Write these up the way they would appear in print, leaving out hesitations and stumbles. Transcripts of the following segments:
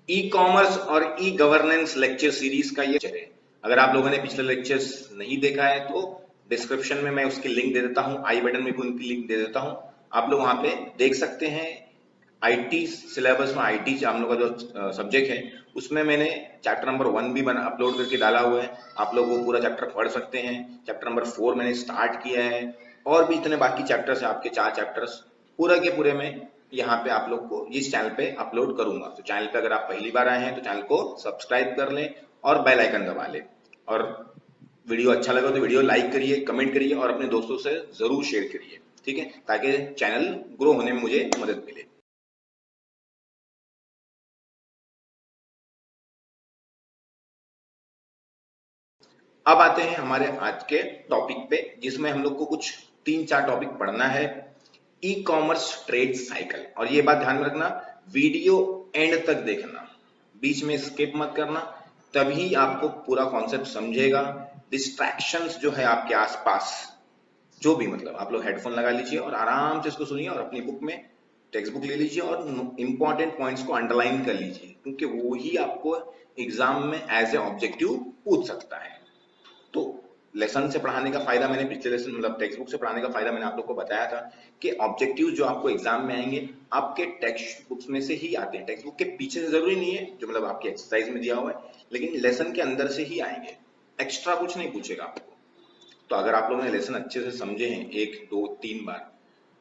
E commerce और e governance lecture series का ये है। अगर आप लोगों ने पिछले लेक्चर्स नहीं देखा है तो डिस्क्रिप्शन में मैं उसकी लिंक दे देता हूं, आई बटन में भी उनकी लिंक दे देता हूं, आप लोग वहां पे देख सकते हैं। आईटी सिलेबस में आईटी हम लोग का जो सब्जेक्ट है उसमें मैंने चैप्टर नंबर 1 भी अपलोड करके डाला हुआ है, आप लोग वो पूरा चैप्टर पढ़ सकते हैं। चैप्टर नंबर 4 मैंने स्टार्ट किया है और भी इतने बाकी चैप्टर्स है, आपके 4 चैप्टर्स पूरा के पूरे में यहाँ पे आप लोग को इस चैनल पे अपलोड करूंगा। तो चैनल पे अगर आप पहली बार आए हैं तो चैनल को सब्सक्राइब कर लें और बेल आइकन दबा लें, और वीडियो अच्छा लगा तो वीडियो लाइक करिए, कमेंट करिए और अपने दोस्तों से जरूर शेयर करिए, ठीक है, ताकि चैनल ग्रो होने में मुझे मदद मिले। अब आते हैं हमारे आज के टॉपिक पे, जिसमें हम लोग को कुछ 3-4 टॉपिक पढ़ना है। ई कॉमर्स ट्रेड साइकिल, और ये बात ध्यान में रखना, वीडियो एंड तक देखना, बीच में स्किप मत करना, तभी आपको पूरा कॉन्सेप्ट समझेगा। डिस्ट्रैक्शंस जो है आपके आसपास, जो भी मतलब आप लोग हेडफोन लगा लीजिए और आराम से इसको सुनिए और अपनी बुक में टेक्स्ट बुक ले लीजिए और इंपॉर्टेंट पॉइंट्स को अंडरलाइन कर लीजिए, क्योंकि वो ही आपको एग्जाम में एज ए ऑब्जेक्टिव पूछ सकता है। तो लेसन से पढ़ाने का फायदा मैंने पिछले लेसन मतलब टेक्स्ट बुक से पढ़ाने का फायदा मैंने आप लोग को बताया था कि ऑब्जेक्टिव जो आपको एग्जाम में आएंगे आपके टेक्स्ट बुक्स में से ही आते हैं। टेक्स्ट बुक के पीछे से जरूरी नहीं है, जो मतलब आपकी एक्सरसाइज में दिया हुआ है, लेकिन लेसन के अंदर से ही आएंगे, एक्स्ट्रा कुछ नहीं पूछेगा आपको। तो अगर आप लोगों ने लेसन अच्छे से समझे हैं 1, 2, 3 बार,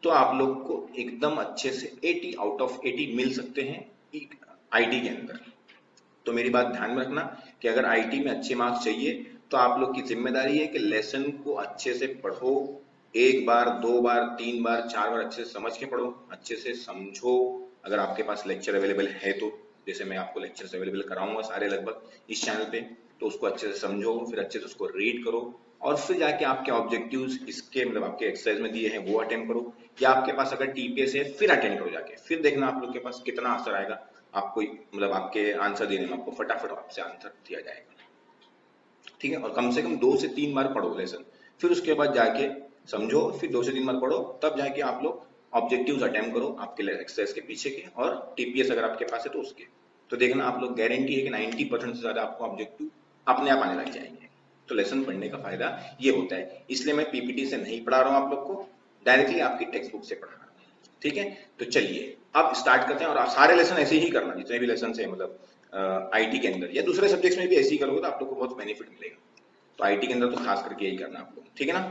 तो आप लोग को एकदम अच्छे से 80 आउट ऑफ 80 मिल सकते हैं आईटी के अंदर। तो मेरी बात ध्यान में रखना कि अगर आईटी में अच्छे मार्क्स चाहिए तो आप लोग की जिम्मेदारी है कि लेसन को अच्छे से पढ़ो, 1 बार 2 बार 3 बार 4 बार अच्छे से समझ के पढ़ो, अच्छे से समझो। अगर आपके पास लेक्चर अवेलेबल है तो, जैसे मैं आपको लेक्चर्स अवेलेबल कराऊंगा सारे लगभग इस चैनल पे, तो उसको अच्छे से समझो, फिर अच्छे से उसको रीड करो और फिर जाके आपके ऑब्जेक्टिव्स इसके मतलब आपके एक्सरसाइज में दिए हैं वो अटेम्प्ट करो, या आपके पास अगर टीपीएस है फिर अटेंड करो जाके, फिर देखना आप लोग के पास कितना आंसर आएगा। आपको मतलब आपके आंसर देने में आपको फटाफट आपसे आंसर दिया जाएगा, ठीक है। और कम से कम 2 से 3 बार पढ़ो लेसन, फिर उसके बाद जाके समझो, फिर 2 से 3 बार पढ़ो, तब जाके आप लोग ऑब्जेक्टिव्स अटेम्प्ट करो आपके एक्सरसाइज के पीछे के, और टीपीएस अगर आपके पास है तो उसके। तो देखना आप लोग गारंटी है कि 90% से ज्यादा आपको ऑब्जेक्टिव अपने आप आने लग जाएंगे। तो लेसन पढ़ने का फायदा ये होता है, इसलिए मैं पीपीटी से नहीं पढ़ा रहा हूँ आप लोग को, डायरेक्टली आपकी टेक्स्ट बुक से पढ़ा रहा हूँ, ठीक है। तो चलिए अब स्टार्ट करते हैं, और आप सारे लेसन ऐसे ही करना, जितने भी लेसन है मतलब आईटी के अंदर या दूसरे सब्जेक्ट्स में भी ऐसे ही करोगे तो आप लोग को बहुत बेनिफिट मिलेगा। तो आईटी के अंदर तो खास करके यही करना आपको, ठीक है ना।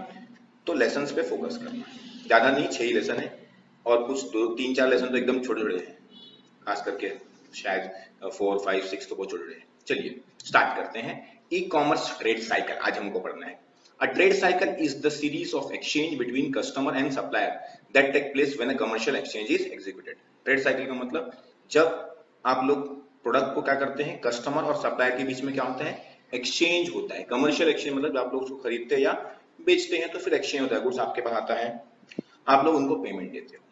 तो लेसन्स पे फोकस करना, ज्यादा नहीं, 6 ही लेसन है, और कुछ 2-3-4 लेसन तो एकदम छोटे छोटे हैं, खास करके शायद 4, 5, 6 तो बहुत छोटे हैं। चलिए स्टार्ट करते हैं। ई कॉमर्स ट्रेड साइकिल आज हमको पढ़ना है। A trade cycle is the series of exchange between customer and supplier that take place when a commercial exchange is executed. Trade cycle का मतलब जब आप लोग प्रोडक्ट को क्या करते हैं, कस्टमर और सप्लायर के बीच में क्या होता है, एक्सचेंज होता है। कमर्शियल एक्सचेंज मतलब जब आप लोग उसको खरीदते हैं या बेचते हैं तो फिर एक्सचेंज होता है, गुड्स आपके पास आता है, आप लोग उनको पेमेंट देते हो,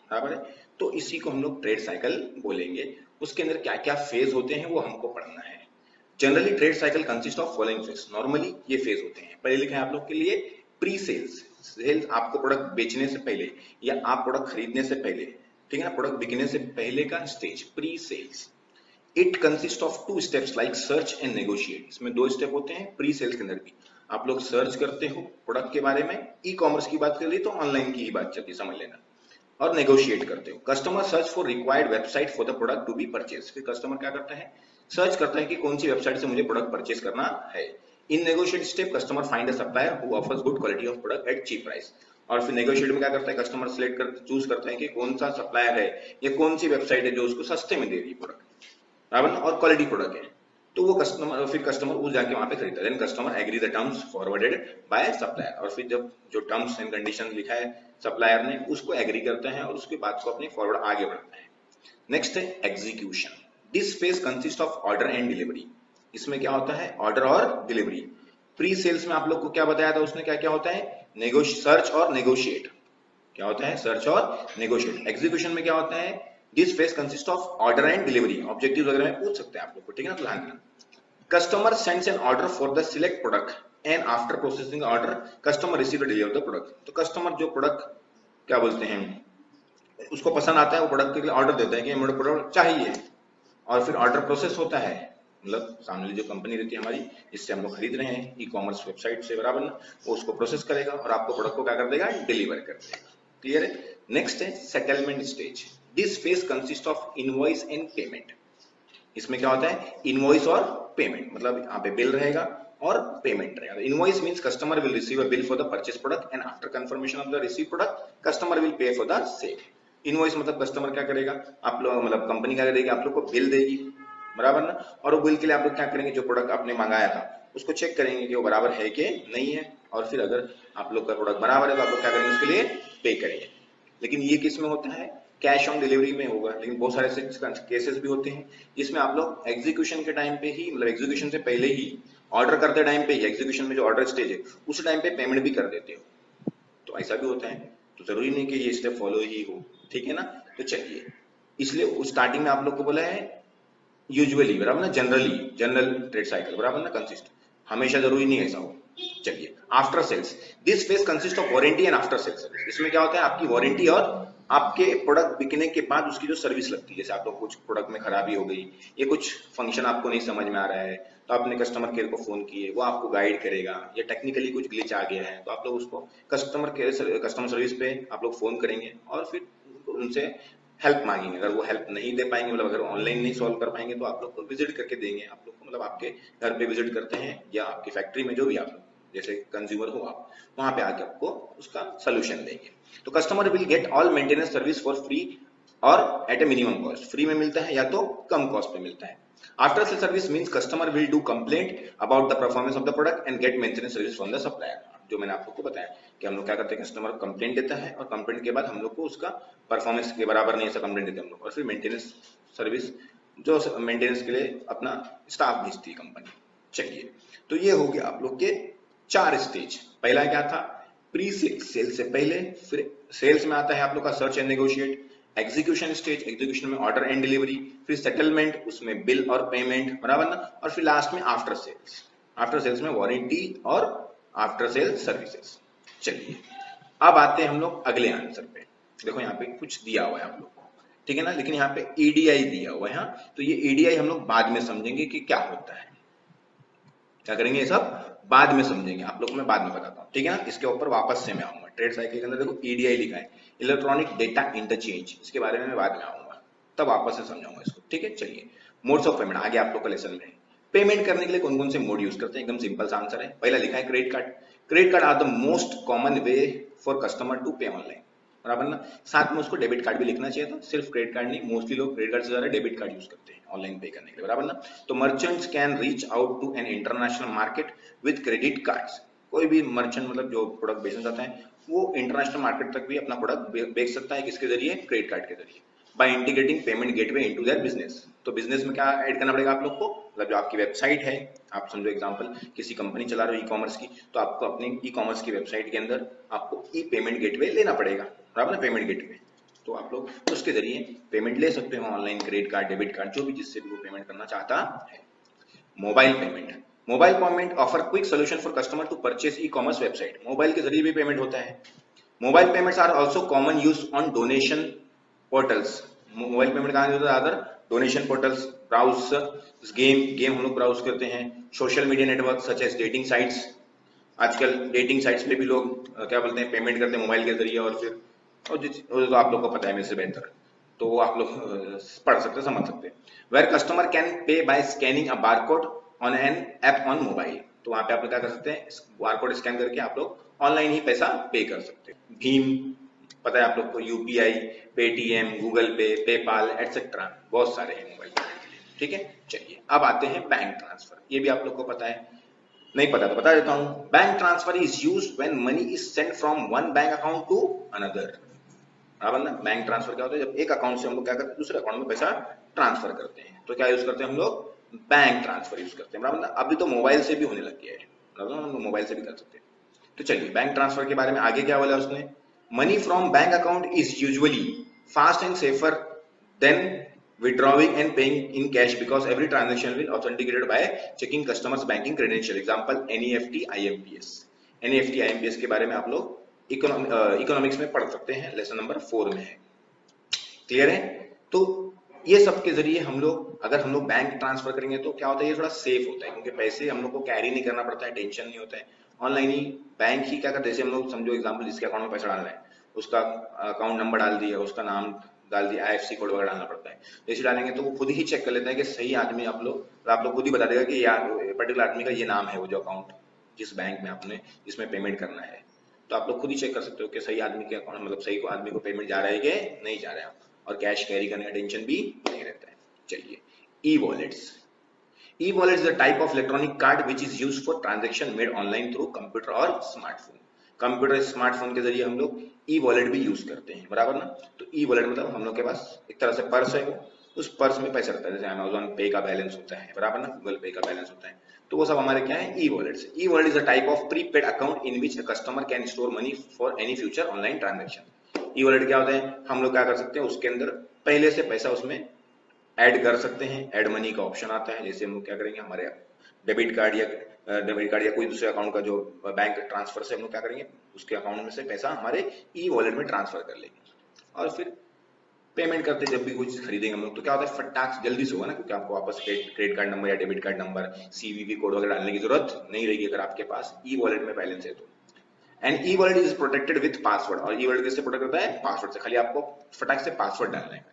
बराबर है। तो इसी को हम लोग ट्रेड साइकिल बोलेंगे। उसके अंदर क्या क्या फेज होते हैं वो हमको पढ़ना है। Generally trade cycle consist of following phase, normally ये फेज होते हैं। पहले लिखे हैं आप लोग के लिए प्री सेल्स, सेल्स आपको प्रोडक्ट बेचने से पहले या आप प्रोडक्ट खरीदने से पहले, ठीक है ना, प्रोडक्ट बिकने से पहले का stage pre sales. It consist of 2 steps like search and negotiate, इसमें 2 स्टेप होते हैं प्री सेल्स के अंदर भी। आप लोग सर्च करते हो प्रोडक्ट के बारे में, ई कॉमर्स की बात कर रही तो ऑनलाइन की ही बात चलती, समझ लेना, और नेगोशिएट करते हो। Customer search for required website for the product to be purchase, फिर कस्टमर क्या करता है, सर्च करता है कि कौन सी वेबसाइट से मुझे प्रोडक्ट परचेज करना है। In negotiate step customer find a supplier who offers good quality of product at cheap price, और फिर नेगोशिएट में क्या करता है, कस्टमर सिलेक्ट कर चूज करता है कि कौन सा सप्लायर है या कौन सी वेबसाइट है जो उसको सस्ते में दे रही है प्रोडक्ट, बराबर, और क्वालिटी प्रोडक्ट है, तो वो कस्टमर फिर कस्टमर उस जाके वहां पे खरीदता है। Then customer agree the terms forwarded by supplier, और फिर जब जो टर्म्स एंड कंडीशन लिखा है सप्लायर ने उसको एग्री करता है और उसके बाद को अपने फॉरवर्ड आगे बढ़ता है। नेक्स्ट है execution. This phase consist of order and delivery, इसमें क्या होता है, ऑर्डर और डिलीवरी। प्री सेल्स में आप लोग को क्या बताया था उसने, क्या क्या होता है, सर्च और नेगोशिएट, क्या होता है, सर्च और नेगोशिएट। एग्जीक्यूशन में क्या होता है, this phase consist of order and delivery. Objective वगैरह में पूछ सकते हैं आप लोग को, ठीक है ना, तो ध्यान देना। Customer sends an order for the select product and after processing order customer receive deliver the product. तो कस्टमर जो प्रोडक्ट क्या बोलते हैं उसको पसंद आता है, वो प्रोडक्ट के लिए ऑर्डर देता है कि मुझे प्रोडक्ट चाहिए, और फिर ऑर्डर प्रोसेस होता है, मतलब सामने जो कंपनी रहती है हमारी जिससे हम लोग खरीद रहे हैं ई कॉमर्स वेबसाइट से, बराबर ना, वो उसको प्रोसेस करेगा और आपको प्रोडक्ट को क्या कर देगा, डिलीवर कर देगा। क्लियर है। नेक्स्ट है settlement stage. This phase consist of invoice and payment. इसमें क्या होता है, इनवॉइस और पेमेंट, मतलब यहाँ पे बिल रहेगा और पेमेंट रहेगा। Invoice means customer will receive a bill for the purchase product and after confirmation of the receive product customer will pay for the same. Invoice मतलब कस्टमर क्या करेगा, आप लोग मतलब कंपनी क्या करेगी, आप लोग को बिल देगी, बराबर ना, और वो बिल के लिए आप लोग क्या करेंगे, जो प्रोडक्ट आपने मंगाया था उसको चेक करेंगे कि वो बराबर है कि नहीं है, और फिर अगर आप लोग का प्रोडक्ट बराबर है तो आप लोग क्या करेंगे, उसके लिए पे करेंगे। लेकिन ये किस में होता है, कैश ऑन डिलीवरी में होगा। लेकिन बहुत सारे केसेस भी होते हैं जिसमें आप लोग एग्जीक्यूशन के टाइम पे ही, मतलब एग्जीक्यूशन से पहले ही, ऑर्डर करते टाइम पे ही, एग्जीक्यूशन में जो ऑर्डर स्टेज है उस टाइम पे पेमेंट भी कर देते हो, तो ऐसा भी होता है। तो जरूरी नहीं कि ये स्टेप फॉलो ही हो, ठीक है ना। तो चलिए, इसलिए स्टार्टिंग में आप लोग को बोला है यूजुअली, बराबर ना, जनरली, जनरल ट्रेड साइकिल, बराबर ना, कंसिस्ट, हमेशा जरूरी नहीं ऐसा हो। चलिए, after sales. This phase consist of warranty and after sales service. इसमें क्या होता है, आपकी वारंटी और आपके प्रोडक्ट बिकने के बाद उसकी जो सर्विस लगती है। जैसे आप लोग कुछ प्रोडक्ट में खराबी हो गई, ये कुछ फंक्शन आपको नहीं समझ में आ रहा है, तो आपने कस्टमर केयर को फोन किए, वो आपको गाइड करेगा, या टेक्निकली कुछ ग्लिच आ गया है तो आप लोग उसको कस्टमर सर्विस पे आप लोग फोन करेंगे और फिर उनसे हेल्प मांगेंगे। अगर वो हेल्प नहीं दे पाएंगे, मतलब अगर ऑनलाइन नहीं सॉल्व कर पाएंगे, तो आप लोग को विजिट करके देंगे, आप लोग को मतलब आपके घर पे विजिट करते हैं या आपकी फैक्ट्री में, जो भी आप जैसे कंज्यूमर हो आप, वहां पे आके आपको उसका सोल्यूशन देंगे। तो customer will get all maintenance service for free और at a minimum cost. Free में मिलता है या तो कम कॉस्ट पे मिलता है। After sale service means customer will do complaint about the performance of the product and get maintenance service from the supplier. जो मैंने आप लोग को बताया कि हम लोग क्या करते हैं, कस्टमर कंप्लेंट देता है और कंप्लेंट के बाद हम लोग को उसका परफॉर्मेंस के बराबर नहीं ऐसा कंप्लेंट देते हम लोग, और फिर मेंटेनेंस सर्विस, जो मेंटेनेंस के लिए अपना स्टाफ भेजती है कंपनी। चलिए, तो ये हो गया आप लोग के 4 स्टेज। पहला क्या था, प्री सेल्स, सेल्स से पहले, फिर सेल्स में आता है आप लोग का search and negotiate, execution stage, execution में ऑर्डर एंड डिलीवरी, फिर सेटलमेंट, उसमें बिल और पेमेंट, बराबर ना, और फिर लास्ट में आफ्टर सेल्स। आफ्टर सेल्स में वारंटी और आफ्टर सेल्स सर्विसेज। चलिए, अब आते हैं हम लोग अगले आंसर पे। देखो यहाँ पे कुछ दिया हुआ है आप लोग को, ठीक है ना, लेकिन यहाँ पे ईडीआई दिया हुआ है। हाँ, तो ये ईडीआई हम लोग बाद में समझेंगे कि क्या होता है, क्या करेंगे, ये सब बाद में समझेंगे, आप लोग को मैं बाद में बताता हूँ, ठीक है ना। इसके ऊपर वापस से मैं आऊंगा। ट्रेड साइकिल के अंदर देखो ईडीआई लिखा है, इलेक्ट्रॉनिक डेटा इंटरचेंज, इसके बारे में मैं बाद में आऊंगा, तब वापस से समझाऊंगा इसको, ठीक है। चलिए, मोड्स ऑफ पेमेंट आगे आप लोग का लेसन में है। पेमेंट करने के लिए कौन कौन से मोड यूज करते हैं, एकदम सिंपल सा आंसर है। पहला लिखा है credit card. Credit card are the most common way for customer to pay online, बराबर ना। साथ में उसको डेबिट कार्ड भी लिखना चाहिए था, सिर्फ क्रेडिट कार्ड नहीं, मोस्टली लोग क्रेडिट कार्ड से ज्यादा डेबिट कार्ड यूज करते हैं ऑनलाइन पे करने के लिए, बराबर ना। तो merchants can reach out to an international market with credit cards. कोई भी मर्चेंट, मतलब जो प्रोडक्ट बेचना चाहता है, वो इंटरनेशनल मार्केट तक भी अपना प्रोडक्ट बेच सकता है, किसके जरिए, क्रेडिट कार्ड के जरिए, by integrating payment gateway into their business. तो बिजनेस में क्या ऐड करना पड़ेगा आप लोग को, मतलब जो आपकी वेबसाइट है, आप समझो एग्जांपल किसी कंपनी चला रहे हो ई कॉमर्स की, तो आपको अपनी ई कॉमर्स की वेबसाइट के अंदर आपको ई पेमेंट गेटवे लेना पड़ेगा, बराबर ना, पेमेंट गेटवे। तो आप लोग उसके जरिए पेमेंट ले सकते हो online, credit card, debit card, जो भी जिससे भी वो पेमेंट करना चाहता है। Mobile payment. Mobile payment offer quick solution for customer to purchase e commerce website. Mobile के जरिए भी पेमेंट होता है। Mobile payments are also common use on donation portals. Mobile payment कहां होता है, other donation portals, browse, game हम लोग ब्राउज करते हैं, social media network such as dating sites. आजकल डेटिंग साइट्स पे भी लोग क्या बोलते हैं, पेमेंट करते हैं मोबाइल के जरिए, और फिर तो आप लोग को पता है मेरे से बेहतर, तो वो आप लोग पढ़ सकते, समझ सकते हैं। Where customer can pay by scanning a barcode on an app on mobile. तो वहां पे आप लोग क्या कर सकते हैं, बारकोड स्कैन करके आप लोग ऑनलाइन ही पैसा पे कर सकते हैं। भीम, पता है आप लोग को, यूपीआई, पेटीएम, गूगल पे, पेपाल एटसेट्रा, बहुत सारे हैं मोबाइल पेमेंट के लिए, ठीक है। चलिए, अब आते हैं बैंक ट्रांसफर। ये भी आप लोग को पता है, नहीं पता तो बता देता हूं। Bank transfer is used when money is sent from one bank account to another, बराबर ना। बैंक ट्रांसफर क्या होता है, जब एक अकाउंट से हम लोग क्या करते हैं, दूसरे अकाउंट में पैसा ट्रांसफर करते हैं, तो क्या यूज करते हैं हम लोग, बैंक ट्रांसफर यूज करते हैं, बराबर ना। अभी तो मोबाइल से भी होने लग गया है, बराबर ना, हम लोग मोबाइल से भी कर सकते हैं। तो चलिए, बैंक ट्रांसफर के बारे में आगे क्या बोला उसने, money from bank account is usually fast and safer than withdrawing and paying in cash because every transaction will authenticated by checking customers banking credential, example NEFT IMPS। NEFT IMPS के बारे में आप लोग इकोनॉमिक्स में पढ़ सकते हैं, lesson number 4 में है, क्लियर है। तो ये सब के जरिए हम लोग, अगर हम लोग बैंक ट्रांसफर करेंगे तो क्या होता है, ये थोड़ा सेफ होता है क्योंकि पैसे हम लोग को कैरी नहीं करना पड़ता है, टेंशन नहीं होता है। ऑनलाइन ही बैंक ही क्या करते हैं, जैसे हम लोग समझो एग्जाम्पल, जिसके अकाउंट में पैसा डालना है उसका अकाउंट नंबर डाल दिया, उसका नाम डाल दिया, IFSC कोड वगैरह डालना पड़ता है। जैसे डालेंगे तो वो खुद ही चेक कर लेता है कि सही आदमी आप लोग खुद ही बता देगा कि यार पर्टिकुलर आदमी का ये नाम है, वो जो अकाउंट जिस बैंक में आपने जिसमें पेमेंट करना है। तो आप लोग खुद ही चेक कर सकते हो कि सही आदमी के अकाउंट, मतलब सही आदमी को पेमेंट जा रहा है कि नहीं जा रहा है, और कैश कैरी करने का टेंशन भी नहीं रहता है। चलिए, e wallets. E wallet is the type of electronic card which is use for transaction made online through computer और स्मार्टफोन। कंप्यूटर स्मार्टफोन के जरिए हम लोग ई वॉलेट भी यूज करते हैं, बराबर ना। तो ई वॉलेट मतलब हम लोग के पास एक तरह से पर्स है, वो उस पर्स में पैसा रहता है, जैसे अमेजोन पे का बैलेंस होता है, बराबर ना, गूगल पे का बैलेंस होता है। तो वो सब हमारे क्या है, e wallets. E wallet is a type of prepaid account in which a customer can store money for any future online transaction. E wallet क्या होता है, हम लोग क्या कर सकते हैं, उसके अंदर पहले से पैसा उसमें ऐड कर सकते हैं। ऐड मनी का ऑप्शन आता है, जैसे हम लोग क्या करेंगे, हमारे डेबिट कार्ड या कोई दूसरे अकाउंट का जो बैंक ट्रांसफर से हम लोग क्या करेंगे, उसके अकाउंट में से पैसा हमारे ई वॉलेट में ट्रांसफर कर लेंगे, और फिर पेमेंट करते जब भी कुछ खरीदेंगे हम लोग तो क्या होता है, फटाक जल्दी से होगा ना, क्योंकि आपको वापस क्रेडिट कार्ड नंबर या debit card number, CVV code वगैरह डालने की जरूरत नहीं रहेगी अगर आपके पास ई वॉलेट में बैलेंस है तो। And E wallet is protected with password, और ई वॉलेट किससे प्रोटेक्ट होता है, पासवर्ड से। खाली आपको फटाक से पासवर्ड डालना है।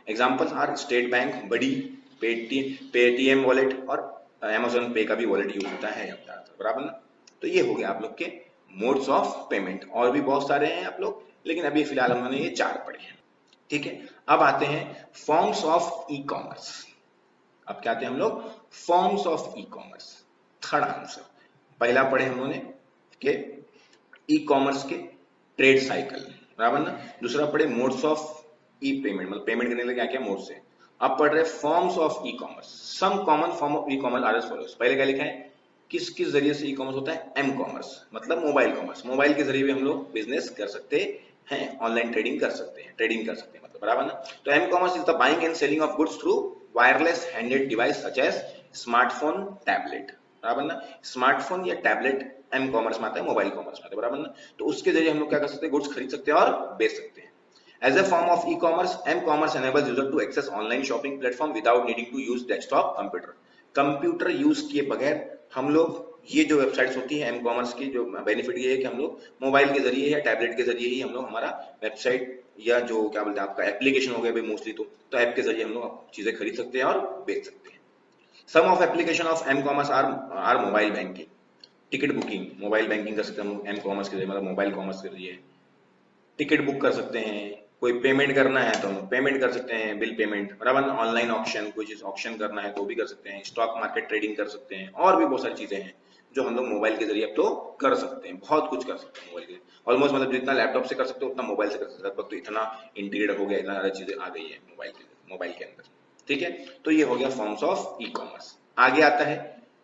एग्जाम्पल्स आर स्टेट बैंक, बड़ी, पेटीएम वॉलेट, और अमेजोन पे का भी वॉलेट यूज होता है बराबर ना। तो ये हो गया आप लोग के मोड्स ऑफ पेमेंट, और भी बहुत सारे हैं आप लोग, लेकिन अभी फिलहाल हमने ये 4 पढ़े हैं, ठीक है। अब आते हैं फॉर्म्स ऑफ ई कॉमर्स। अब क्या आते हैं हम लोग, forms of e commerce. Third answer, पहला पढ़े हम लोगों ने कि ई कॉमर्स के ट्रेड साइकिल, बराबर ना। दूसरा पढ़े मोड्स ऑफ ई पेमेंट, मतलब पेमेंट करने के लिए क्या क्या मोड्स है। अब पढ़ रहे forms of e commerce. Some common form of e commerce are as follows. पहले क्या लिखा है, किस किस जरिए से ई कॉमर्स होता है, एम कॉमर्स, मतलब मोबाइल कॉमर्स। मोबाइल के जरिए भी हम लोग बिजनेस कर सकते हैं, ऑनलाइन ट्रेडिंग कर सकते हैं, मतलब बराबर ना। तो M commerce is the buying and selling of goods through wireless handed device such as smartphone, tablet, बराबर ना। स्मार्टफोन या टैबलेट एम कॉमर्स में आता है, मोबाइल कॉमर्स में आता है, बराबर ना। तो उसके जरिए हम लोग क्या कर सकते हैं, गुड्स खरीद सकते हैं और बेच सकते हैं। As a form of e-commerce, m-commerce enables user to access online shopping platform without needing to use desktop computer. Computer use किए बगैर हम लोग, ये जो वेबसाइट्स होती है एम कॉमर्स की, जो बेनिफिट ये है कि हम लोग मोबाइल के जरिए या टैबलेट के जरिए ही हम लोग हमारा वेबसाइट या जो क्या बोलते हैं आपका एप्लीकेशन हो गया भाई मोस्टली, तो ऐप के जरिए हम लोग चीजें खरीद सकते हैं और बेच सकते हैं। Some of application of m commerce are mobile banking, ticket booking, mobile banking कर सकते हैं हम एम कॉमर्स के जरिए, मतलब मोबाइल कॉमर्स के जरिए टिकट बुक कर सकते हैं। कोई पेमेंट करना है तो हम पेमेंट कर सकते हैं, बिल पेमेंट, बराबर। ऑनलाइन ऑक्शन, कोई चीज ऑक्शन करना है तो भी कर सकते हैं। स्टॉक मार्केट ट्रेडिंग कर सकते हैं, और भी बहुत सारी चीजें हैं जो हम लोग मोबाइल के जरिए अब तो कर सकते हैं। बहुत कुछ कर सकते हैं मोबाइल के, ऑलमोस्ट मतलब जितना लैपटॉप से कर सकते हो उतना मोबाइल से कर सकते हैं। लगभग तो इतना इंटीग्रेट हो गया, इतना ज्यादा चीजें आ गई है मोबाइल के अंदर, ठीक है। तो ये हो गया फॉर्म्स ऑफ ई कॉमर्स। आगे आता है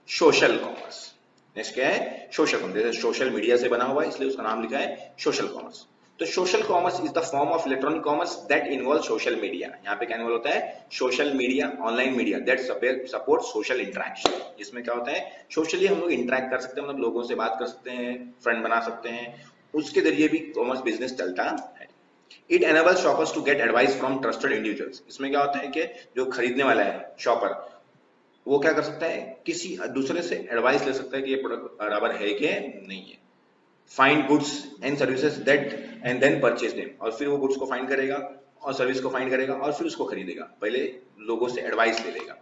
सोशल कॉमर्स। नेक्स्ट क्या है, सोशल कॉमर्स। सोशल मीडिया से बना हुआ है इसलिए उसका नाम लिखा है सोशल कॉमर्स। तो social commerce is the form of electronic commerce that involve social media. यहाँ पे क्या इन्वॉल्व होता है, social media, online media that support social interaction. इसमें क्या होता है, सोशली हम लोग इंटरेक्ट कर सकते हैं, मतलब लोगों से बात कर सकते हैं, फ्रेंड बना सकते हैं, उसके जरिए भी कॉमर्स बिजनेस चलता है। It enables shoppers to get advice from trusted individuals. इसमें क्या होता है कि जो खरीदने वाला है शॉपर, वो क्या कर सकता है, किसी दूसरे से एडवाइस ले सकता है कि ये प्रोडक्ट बराबर है कि नहीं है। Find goods and services that and then purchase them, और फिर वो गुड्स को फाइंड करेगा और सर्विस को फाइंड करेगा और फिर उसको खरीदेगा। पहले लोगों से एडवाइस ले लेगा।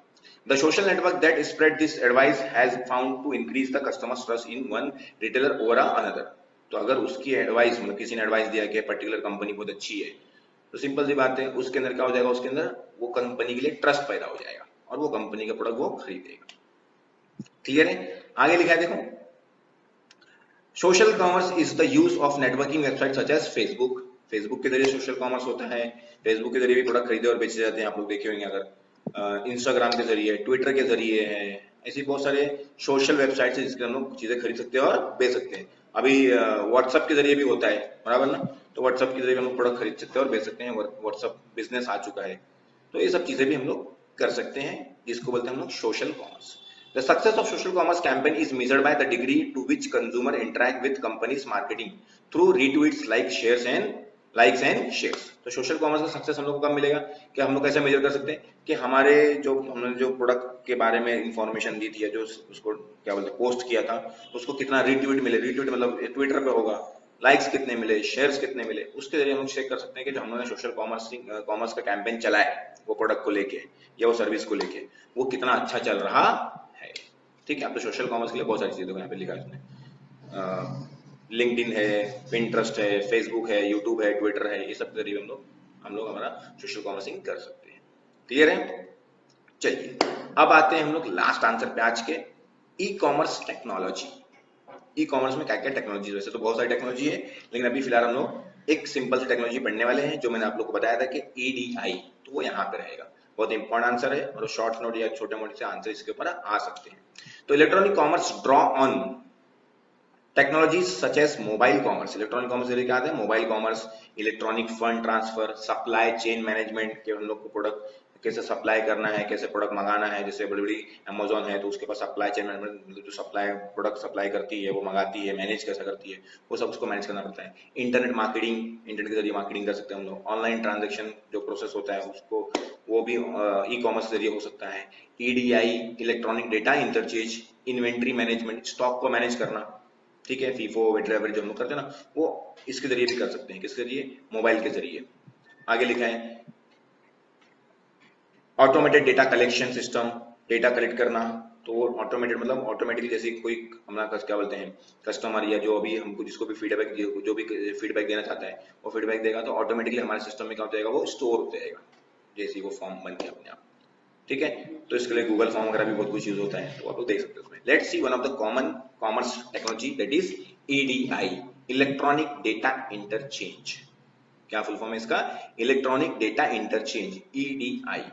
The social network that spread this advice has found to increase the customers trust in one retailer over another. तो अगर उसकी एडवाइस, मतलब किसी ने एडवाइस दिया कि पर्टिकुलर कंपनी बहुत अच्छी है, तो सिंपल सी बात है, उसके अंदर क्या हो जाएगा, उसके अंदर वो कंपनी के लिए ट्रस्ट पैदा हो जाएगा और वो कंपनी का प्रोडक्ट वो खरीदेगा। क्लियर है। आगे लिखा है देखो, social commerce is the use of networking website such as Facebook. Facebook के जरिए सोशल कॉमर्स होता है। फेसबुक के जरिए भी प्रोडक्ट खरीदे और बेचे जाते हैं, आप लोग देखे होंगे अगर। इंस्टाग्राम के जरिए, ट्विटर के जरिए है, ऐसी बहुत सारे सोशल वेबसाइट है जिसके हम लोग चीजें खरीद सकते हैं और बेच सकते हैं। अभी व्हाट्सएप के जरिए भी होता है, बराबर ना। तो व्हाट्सएप के जरिए हम लोग प्रोडक्ट खरीद सकते हैं और बेच सकते हैं। व्हाट्सएप बिजनेस आ चुका है, तो ये सब चीजें भी हम लोग कर सकते हैं, जिसको बोलते हैं हम लोग social commerce. The success of social commerce campaign is measured by the degree to which consumer interact with companies marketing through retweets, like, shares and likes and shares. तो सोशल कॉमर्स का सक्सेस हम लोग को कब मिलेगा, कि हम लोग कैसे मेजर कर सकते हैं कि हमारे जो हमने जो प्रोडक्ट के बारे में इंफॉर्मेशन दी थी, या जो उसको क्या बोलते हैं पोस्ट किया था, उसको कितना रीट्वीट मिले, रीट्वीट मतलब ट्विटर पे होगा, लाइक्स कितने मिले, शेयर्स कितने मिले, उसके जरिए हम चेक कर सकते हैं कि जो हमने सोशल कॉमर्स का कैंपेन चलाया है वो प्रोडक्ट को लेके या वो सर्विस को लेके वो कितना अच्छा चल रहा है। ठीक है, अब तो सोशल कॉमर्स के लिए बहुत सारी चीजें यहाँ पे लिखा है उसने, लिंक्डइन है, पिंटरेस्ट है, फेसबुक है, यूट्यूब है, ट्विटर है, ये सब के जरिए हम लोग हमारा सोशल कॉमर्सिंग कर सकते हैं। क्लियर है? चलिए अब आते हैं हम लोग लास्ट आंसर पे आज के, e commerce technology. E commerce में क्या क्या टेक्नोलॉजी, वैसे तो बहुत सारी टेक्नोलॉजी है, लेकिन अभी फिलहाल हम लोग एक सिंपल सी टेक्नोलॉजी पढ़ने वाले हैं जो मैंने आप लोग को बताया था कि ईडीआई, तो वो यहाँ पे रहेगा। बहुत इंपॉर्टेंट आंसर है और शॉर्ट नोट या छोटे मोटे से आंसर इसके ऊपर आ सकते हैं। तो electronic commerce draw on technologies such as mobile commerce. Electronic commerce क्या आता है, mobile commerce, electronic fund transfer, supply chain management के हम लोग को प्रोडक्ट कैसे सप्लाई करना है, कैसे प्रोडक्ट मंगाना है। जैसे बड़ी बड़ी अमेजोन है तो उसके पास सप्लाई चेन मैनेजमेंट, जो सप्लाई प्रोडक्ट सप्लाई करती है, वो मंगाती है, मैनेज कैसे करती है, वो सब उसको मैनेज करना पड़ता है। इंटरनेट मार्केटिंग, इंटरनेट के जरिए मार्केटिंग कर सकते हैं हम लोग। ऑनलाइन ट्रांजेक्शन जो प्रोसेस होता है उसको, वो भी ई कॉमर्स के जरिए हो सकता है। EDI, electronic data interchange, inventory management, stock को मैनेज करना, ठीक है, फीफो वेटर जो हम लोग करते हैं ना, वो इसके जरिए भी कर सकते हैं। किसके जरिए? मोबाइल के जरिए। आगे लिखा है automated data collection system, data collect करना। तो वो ऑटोमेटेड मतलब ऑटोमेटिकली, जैसे कोई हमारा क्या बोलते हैं कस्टमर या जो अभी हमको जिसको भी फीडबैक जो भी फीडबैक देना चाहता है वो फीडबैक देगा, तो ऑटोमेटिकली हमारे सिस्टम में क्या हो जाएगा, वो स्टोर हो जाएगा जैसे वो फॉर्म बन गया अपने आप। ठीक है, तो इसके लिए गूगल फॉर्म वगैरह भी बहुत कुछ यूज होता है, तो आप लोग देख सकते हो उसमें। Let's see one of the common commerce technology that is EDI, electronic data interchange. क्या फुल फॉर्म है इसका? Electronic data interchange, EDI.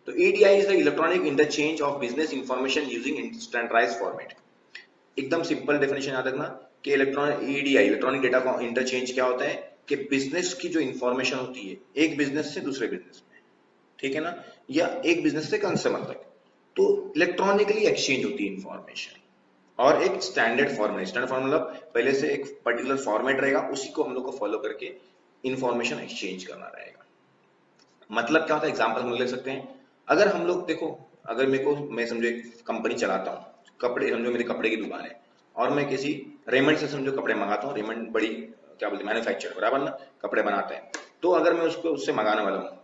तो EDI is the electronic interchange of business information using standardised format. एकदम simple definition याद रखना कि electronic EDI electronic data interchange क्या होता है कि बिजनेस की जो इंफॉर्मेशन होती है एक बिजनेस से दूसरे बिजनेस में, ठीक है ना, या एक बिजनेस से कंज्यूमर तक, तो इलेक्ट्रॉनिकली एक्सचेंज होती है इंफॉर्मेशन और एक स्टैंडर्ड फॉर्मेट। स्टैंडर्ड फॉर्मेट मतलब पहले से एक पर्टिकुलर फॉर्मेट रहेगा, उसी को हम लोग को फॉलो करके इंफॉर्मेशन एक्सचेंज करना रहेगा। मतलब क्या होता है, एग्जांपल हम ले सकते हैं। अगर हम लोग देखो, अगर मैं समझो एक कंपनी चलाता हूँ, कपड़े समझो मेरी कपड़े की दुकान है, और मैं किसी रेमंड से समझो कपड़े मंगाता हूँ। रेमंड बड़ी क्या बोलते हैं मैन्युफैक्चर, बराबर ना, कपड़े बनाते हैं। तो अगर मैं उसको उससे मंगाने वाला हूँ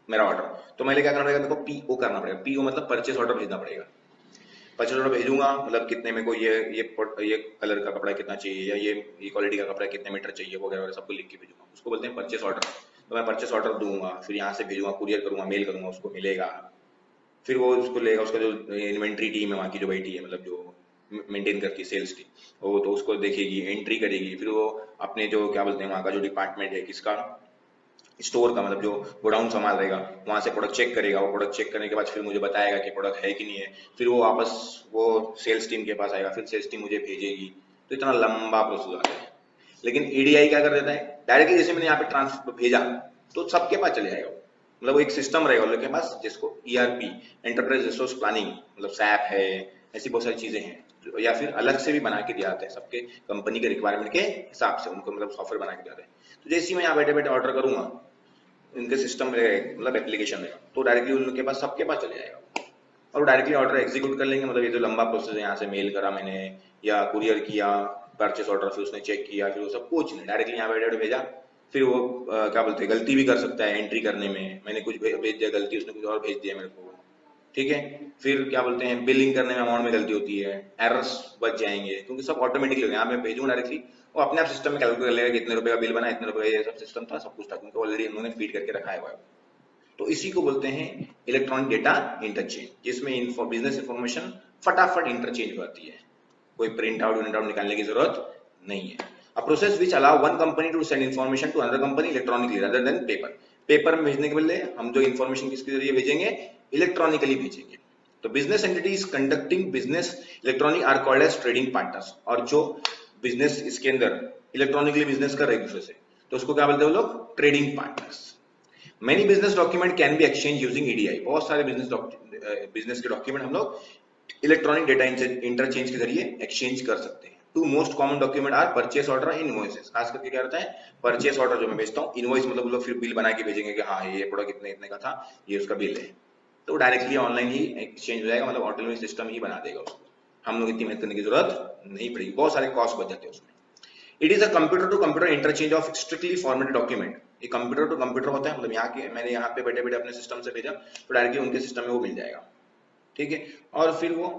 मेरा ऑर्डर, तो मेरे क्या करना पड़ेगा, मेरे को पीओ करना पड़ेगा। पीओ मतलब परचेस ऑर्डर भेजना पड़ेगा। परचेस ऑर्डर भेजूंगा मतलब कितने मेरे को ये कलर का कपड़ा कितना चाहिए, या ये क्वालिटी का कपड़ा कितने मीटर चाहिए, वगैरह सबको लिख के भेजूंगा। उसको बोलते हैं परचेस ऑर्डर। तो मैं परचेस ऑर्डर दूंगा, फिर यहाँ से भेजूंगा, कुरियर करूंगा, मेल करूंगा, उसको मिलेगा, फिर वो उसको लेगा। उसका जो इन्वेंट्री टीम है वहाँ की, जो बैठी है मतलब जो मेंटेन करती है सेल्स टीम, वो तो उसको देखेगी, एंट्री करेगी, फिर वो अपने जो क्या बोलते हैं वहाँ का जो डिपार्टमेंट है किसका, स्टोर का मतलब जो गोडाउन संभाल रहेगा, वहां से प्रोडक्ट चेक करेगा। वो प्रोडक्ट चेक करने के बाद फिर मुझे बताएगा कि प्रोडक्ट है कि नहीं है। फिर वो वापस वो सेल्स टीम के पास आएगा, फिर सेल्स टीम मुझे भेजेगी। तो इतना लंबा प्रोसेस आता है। लेकिन ईडीआई क्या कर देता है, डायरेक्टली जैसे मैंने यहाँ पे ट्रांसफर भेजा तो सबके पास चले जाएगा। मतलब वो एक सिस्टम रहेगा उन लोग के पास जिसको ईआरपी, एंटरप्राइज रिसोर्स प्लानिंग, मतलब सैप है, ऐसी बहुत सारी चीजें हैं, या फिर अलग से भी बना के दिया जाता है सबके कंपनी के रिक्वायरमेंट के हिसाब से, उनको मतलब सॉफ्टवेयर बना के दिया जाता है। तो जैसे ही मैं यहाँ बैठे बैठे ऑर्डर करूंगा, इनके सिस्टम में मतलब एप्लीकेशन है, तो डायरेक्टली उनके पास सबके पास चले जाएगा और डायरेक्टली ऑर्डर एग्जीक्यूट कर लेंगे। मतलब ये जो लंबा प्रोसेस है, यहाँ से मेल करा मैंने या कुरियर किया परचेस ऑर्डर, फिर उसने चेक किया, फिर वो सब कुछ नहीं, डायरेक्टली यहाँ बैठे भेजा। फिर वो क्या बोलते हैं गलती भी कर सकता है एंट्री करने में, मैंने कुछ भेज दिया गलती, उसने कुछ और भेज दिया मेरे को, ठीक है। फिर क्या बोलते हैं बिलिंग करने में अमाउंट में गलती होती है, एरर्स बच जाएंगे क्योंकि सब ऑटोमेटिकली हो गया। यहाँ मैं भेजूंगा डायरेक्टली, वो अपने आप सिस्टम में कैलकुलेट कर लेगा कितने रुपए का बिल बना, इतने रुपए का, ये सब सिस्टम था, सब कुछ था क्योंकि ऑलरेडी उन्होंने फीड करके रखा है। तो इसी को बोलते हैं इलेक्ट्रॉनिक डेटा इंटरचेंज, जिसमें बिजनेस इंफॉर्मेशन फटाफट इंटरचेंज होती है, कोई प्रिंट आउट निकालने की जरूरत नहीं है। A process which allow one company to send information to another company electronically rather than paper. Paper में भेजने के बदले हम जो इंफॉर्मेशन किसके जरिए भेजेंगे, इलेक्ट्रॉनिकली भेजेंगे। तो business entities conducting business electronic are called as trading partners. और जो बिजनेस इसके अंदर इलेक्ट्रॉनिकली बिजनेस कर रहे एक दूसरे से, तो उसको क्या बोलते हैं वो लोग, trading partners. Many business document can be exchange using EDI. बहुत सारे बिजनेस के डॉक्यूमेंट हम लोग इलेक्ट्रॉनिक डेटा इंटरचेंज के जरिए एक्सचेंज कर सकते हैं। Two most common document are purchase order and invoices. खास करके क्या रहता है, परचेस ऑर्डर जो मैं भेजता हूँ, इनवॉइस मतलब वो लोग फिर बिल बना के भेजेंगे कि हाँ ये प्रोडक्ट इतने इतने का था, ये उसका बिल है, तो डायरेक्टली ऑनलाइन ही एक्सचेंज हो जाएगा, मतलब ऑटोमेटिक सिस्टम ही बना देगा उसको, हम लोग इतनी मेहनत करने की जरूरत नहीं पड़ेगी, बहुत सारे कॉस्ट बच जाते हैं उसमें। It is a computer to computer interchange of strictly formatted document. ये कंप्यूटर टू कंप्यूटर होता है, मतलब यहाँ के मैंने यहाँ पे बैठे बैठे अपने सिस्टम से भेजा तो डायरेक्टली उनके सिस्टम में वो मिल जाएगा, ठीक है। और फिर वो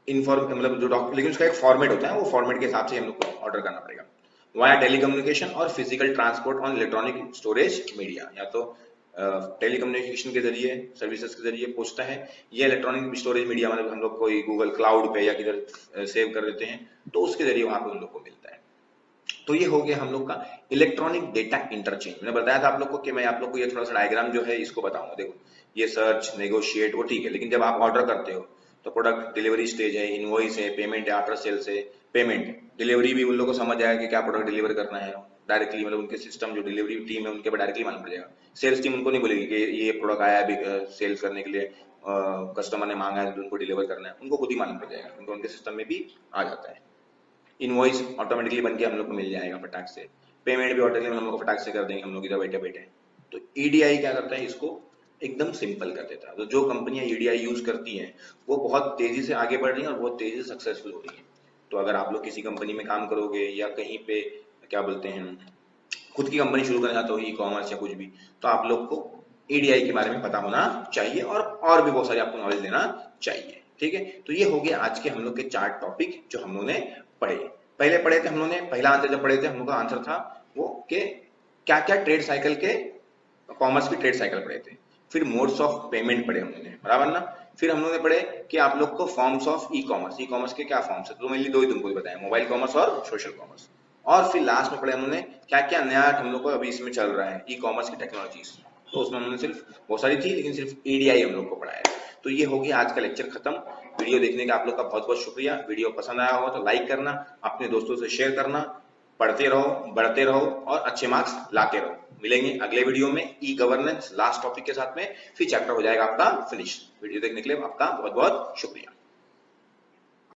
इन्फॉर्म मतलब जो डॉक्यूमेंट, लेकिन उसका एक फॉर्मेट होता है, वो फॉर्मेट के हिसाब से हम लोग को ऑर्डर करना पड़ेगा। वाया टेलीकम्युनिकेशन और physical transport on electronic storage media, या तो टेलीकम्युनिकेशन के जरिए, सर्विसेज के जरिए पहुंचता है, या इलेक्ट्रॉनिक स्टोरेज मीडिया मतलब हम लोग कोई गूगल क्लाउड पे या किधर सेव कर देते हैं तो उसके जरिए वहां पे उन लोग को मिलता है। तो ये हो गया हम लोग का इलेक्ट्रॉनिक डेटा इंटरचेंज। मैंने बताया था आप लोग को कि मैं आप लोग को ये थोड़ा सा डायग्राम जो है इसको बताऊंगा। देखो ये सर्च, नेगोशिएट वो ठीक है, लेकिन जब आप ऑर्डर करते हो तो प्रोडक्ट डिलीवरी स्टेज है, इनवॉइस है, पेमेंट है, आफ्टर सेल्स है, पेमेंट, डिलीवरी भी उन लोगों को समझ आएगा कि क्या प्रोडक्ट डिलीवर करना है डायरेक्टली, मतलब उनके सिस्टम जो डिलीवरी टीम है उनके पर डायरेक्टली मालूम पड़ जाएगा। सेल्स टीम उनको नहीं बोलेगी कि ये प्रोडक्ट आया है सेल्स करने के लिए, कस्टमर ने मांगा है तो उनको डिलीवर करना है, उनको खुद ही मालूम पड़ जाएगा, क्योंकि उनके सिस्टम में भी आ जाता है। इनवॉइस ऑटोमेटिकली बन के हम लोग को मिल जाएगा फटाक से, पेमेंट भी ऑटोमेटिकली हम लोग को फटाक से कर देंगे हम लोग इधर बैठे बैठे। तो ईडीआई क्या करता है, इसको एकदम सिंपल कर देता है। तो जो कंपनियां ईडीआई यूज करती हैं वो बहुत तेजी से आगे बढ़ रही हैं और बहुत तेजी से सक्सेसफुल हो रही है। तो अगर आप लोग किसी कंपनी में काम करोगे या कहीं पे क्या बोलते हैं खुद की कंपनी शुरू करना चाहते हो, ई कॉमर्स या कुछ भी, तो आप लोग को ईडीआई के बारे में पता होना चाहिए और भी बहुत सारे आपको नॉलेज लेना चाहिए, ठीक है। तो ये हो गया आज के हम लोग के 4 टॉपिक जो हम लोग ने पढ़े। पहले पढ़े थे हम लोग ने, पहला आंसर जब पढ़े थे हम लोग का आंसर था वो कि क्या क्या ट्रेड साइकिल के, कॉमर्स की ट्रेड साइकिल पढ़े थे। फिर मोड्स ऑफ पेमेंट पढ़े हम लोगों ने, बराबर ना। फिर हम लोग ने पढ़े कि आप लोग को फॉर्म्स ऑफ ई कॉमर्स के क्या फॉर्म्स है, तो मेनली दो ही तुमको ही बताया, मोबाइल कॉमर्स और सोशल कॉमर्स। और फिर लास्ट में पढ़े हम लोग ने क्या क्या नया हम लोग को अभी इसमें चल रहा है ई कॉमर्स की टेक्नोलॉजीज, तो उसमें हमने सिर्फ बहुत सारी थी लेकिन सिर्फ ईडीआई हम लोग को पढ़ाया। तो ये हो गया आज का लेक्चर खत्म। वीडियो देखने का आप लोग का बहुत बहुत शुक्रिया। वीडियो पसंद आया हो तो लाइक करना, अपने दोस्तों से शेयर करना, पढ़ते रहो, बढ़ते रहो और अच्छे मार्क्स लाते रहो। मिलेंगे अगले वीडियो में ई गवर्नेंस लास्ट टॉपिक के साथ में, फिर चैप्टर हो जाएगा आपका फिनिश। वीडियो देखने के लिए आपका बहुत बहुत शुक्रिया।